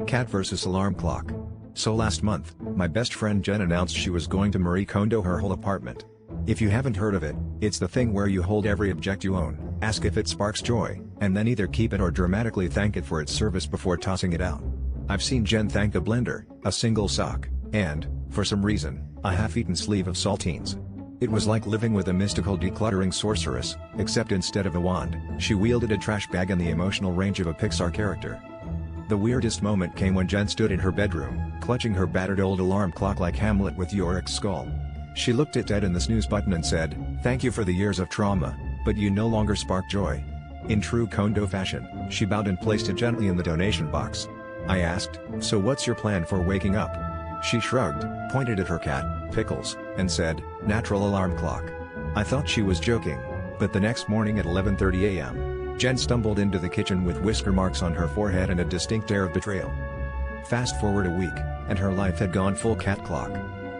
Cat versus alarm clock. So last month, my best friend Jen announced she was going to Marie Kondo her whole apartment. If you haven't heard of it, it's the thing where you hold every object you own, ask if it sparks joy, and then either keep it or dramatically thank it for its service before tossing it out. I've seen Jen thank a blender, a single sock, and, for some reason, a half-eaten sleeve of saltines. It was like living with a mystical decluttering sorceress, except instead of a wand, she wielded a trash bag and the emotional range of a Pixar character. The weirdest moment came when Jen stood in her bedroom, clutching her battered old alarm clock like Hamlet with Yorick's skull. She looked at Ted and the snooze button and said, "Thank you for the years of trauma, but you no longer spark joy." In true Kondo fashion, she bowed and placed it gently in the donation box. I asked, "So what's your plan for waking up?" She shrugged, pointed at her cat, Pickles, and said, "Natural alarm clock." I thought she was joking, but the next morning at 11:30 a.m., Jen stumbled into the kitchen with whisker marks on her forehead and a distinct air of betrayal. Fast forward a week, and her life had gone full cat clock.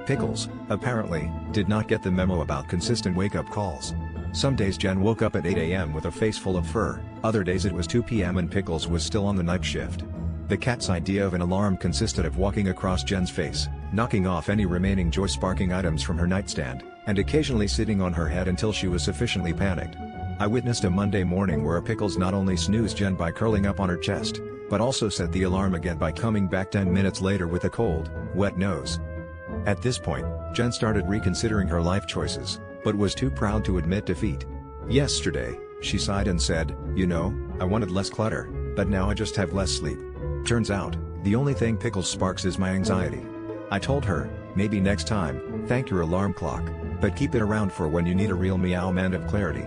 Pickles, apparently, did not get the memo about consistent wake-up calls. Some days Jen woke up at 8 a.m. with a face full of fur, other days it was 2 p.m. and Pickles was still on the night shift. The cat's idea of an alarm consisted of walking across Jen's face, knocking off any remaining joy-sparking items from her nightstand, and occasionally sitting on her head until she was sufficiently panicked. I witnessed a Monday morning where Pickles not only snoozed Jen by curling up on her chest, but also set the alarm again by coming back 10 minutes later with a cold, wet nose. At this point, Jen started reconsidering her life choices, but was too proud to admit defeat. "Yesterday," she sighed and said, "you know, I wanted less clutter, but now I just have less sleep. Turns out, the only thing Pickles sparks is my anxiety." I told her, "Maybe next time, thank your alarm clock, but keep it around for when you need a real meow man of clarity."